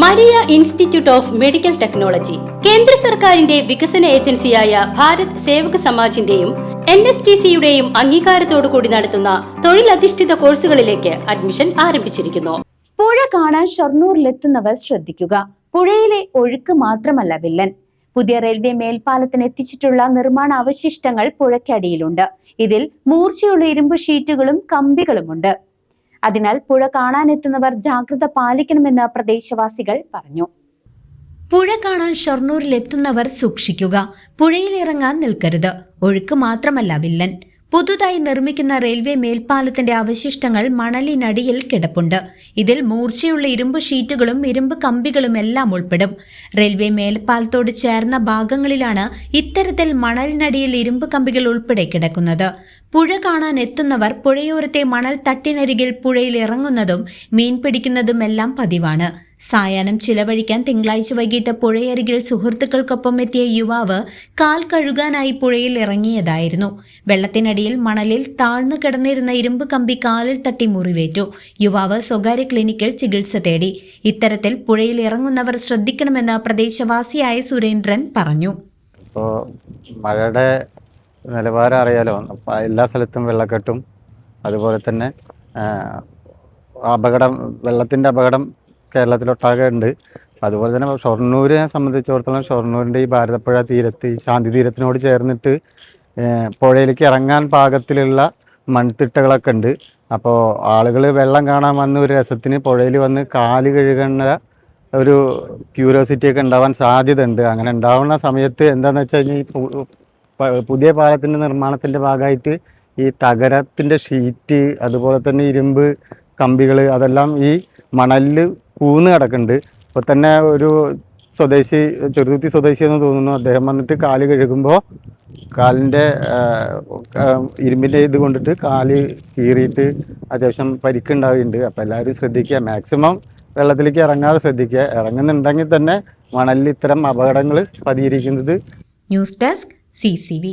Maria institute of medical technology കേന്ദ്ര സർക്കാരിന്റെ വികസന ഏജൻസിയായ ഭാരത് സേവക് സമാജിന്റെയും NSTCയുടെയും അംഗീകാരത്തോടുകൂടി നടത്തുന്ന തൊഴിലധിഷ്ഠിത കോഴ്സുകളിലേക്ക് അഡ്മിഷൻ ആരംഭിച്ചിരിക്കുന്നു. പുഴ കാണാൻ ഷൊർണൂരിലെത്തുന്നവർ ശ്രദ്ധിക്കുക. പുഴയിലെ ഒഴുക്ക് മാത്രമല്ല വില്ലൻ. പുതിയ റെയിൽവേ മേൽപ്പാലത്തിന് എത്തിച്ചിട്ടുള്ള നിർമ്മാണ അവശിഷ്ടങ്ങൾ പുഴയ്ക്കടിയിലുണ്ട്. ഇതിൽ മൂർച്ചയുള്ള ഇരുമ്പ് ഷീറ്റുകളും കമ്പികളുമുണ്ട്. അതിനാൽ പുഴ കാണാനെത്തുന്നവർ ജാഗ്രത പാലിക്കണമെന്ന് പ്രദേശവാസികൾ പറഞ്ഞു. പുഴ കാണാൻ ഷൊർണൂരിലെത്തുന്നവർ സൂക്ഷിക്കുക. പുഴയിലിറങ്ങാൻ നിൽക്കരുത്. ഒഴുക്ക് മാത്രമല്ല വില്ലൻ. പുതുതായി നിർമ്മിക്കുന്ന റെയിൽവേ മേൽപ്പാലത്തിന്റെ അവശിഷ്ടങ്ങൾ മണലിനടിയിൽ കിടപ്പുണ്ട്. ഇതിൽ മൂർച്ചയുള്ള ഇരുമ്പ് ഷീറ്റുകളും ഇരുമ്പ് കമ്പികളും എല്ലാം ഉൾപ്പെടും. റെയിൽവേ മേൽപ്പാലത്തോട് ചേർന്ന ഭാഗങ്ങളിലാണ് ഇത്തരത്തിൽ മണലിനടിയിൽ ഇരുമ്പ് കമ്പികൾ ഉൾപ്പെടെ കിടക്കുന്നത്. പുഴ കാണാൻ എത്തുന്നവർ പുഴയോരത്തെ മണൽ തട്ടിനരികിൽ പുഴയിൽ ഇറങ്ങുന്നതും മീൻ പിടിക്കുന്നതുമെല്ലാം പതിവാണ്. സായാഹ്നം ചിലവഴിക്കാൻ തിങ്കളാഴ്ച വൈകിട്ട് പുഴയരികിൽ സുഹൃത്തുക്കൾക്കൊപ്പം എത്തിയ യുവാവ് കാൽ കഴുകാനായി പുഴയിൽ ഇറങ്ങിയതായിരുന്നു. വെള്ളത്തിനടിയിൽ മണലിൽ താഴ്ന്നു കിടന്നിരുന്ന ഇരുമ്പ് കമ്പി കാലിൽ തട്ടി മുറിവേറ്റു. യുവാവ് സ്വകാര്യ ക്ലിനിക്കിൽ ചികിത്സ തേടി. ഇത്തരത്തിൽ പുഴയിൽ ഇറങ്ങുന്നവർ ശ്രദ്ധിക്കണമെന്ന് പ്രദേശവാസിയായ സുരേന്ദ്രൻ പറഞ്ഞു. മഴയുടെ നിലവാരം അറിയാലോ, എല്ലാ സ്ഥലത്തും വെള്ളക്കെട്ടും അതുപോലെ തന്നെ വെള്ളത്തിൻ്റെ അപകടം കേരളത്തിലൊട്ടാകെ ഉണ്ട്. അതുപോലെ തന്നെ ഷൊർണൂരിനെ സംബന്ധിച്ചിടത്തോളം ഷൊർണൂരിൻ്റെ ഈ ഭാരതപ്പുഴ തീരത്ത് ഈ ശാന്തി തീരത്തിനോട് ചേർന്നിട്ട് പുഴയിലേക്ക് ഇറങ്ങാൻ പാകത്തിലുള്ള മൺതിട്ടകളൊക്കെ ഉണ്ട്. അപ്പോൾ ആളുകൾ വെള്ളം കാണാൻ വന്ന ഒരു രസത്തിന് പുഴയിൽ വന്ന് കാല് കഴുകുന്ന ഒരു ക്യൂരിയോസിറ്റിയൊക്കെ ഉണ്ടാവാൻ സാധ്യത ഉണ്ട്. അങ്ങനെ ഉണ്ടാവുന്ന സമയത്ത് എന്താണെന്ന് വെച്ച് കഴിഞ്ഞാൽ പുതിയ പാലത്തിൻ്റെ നിർമ്മാണത്തിൻ്റെ ഭാഗമായിട്ട് ഈ തകരത്തിൻ്റെ ഷീറ്റ് അതുപോലെ തന്നെ ഇരുമ്പ് കമ്പികൾ അതെല്ലാം ഈ മണലിൽ കൂന്ന് കിടക്കുന്നുണ്ട്. ഇപ്പോൾ തന്നെ ഒരു സ്വദേശി, ചെറുതുത്തി സ്വദേശി എന്ന് തോന്നുന്നു, അദ്ദേഹം വന്നിട്ട് കാല് കഴുകുമ്പോൾ കാലിൻ്റെ ഇരുമ്പിൻ്റെ ഇത് കൊണ്ടിട്ട് കാല് കീറിയിട്ട് അത്യാവശ്യം പരിക്കുണ്ടാവുന്നുണ്ട്. അപ്പോൾ എല്ലാവരും ശ്രദ്ധിക്കുക, മാക്സിമം വെള്ളത്തിലേക്ക് ഇറങ്ങാതെ ശ്രദ്ധിക്കുക. ഇറങ്ങുന്നുണ്ടെങ്കിൽ തന്നെ മണലിൽ ഇത്തരം അപകടങ്ങൾ പതിയിരിക്കുന്നത്. News desk CCV.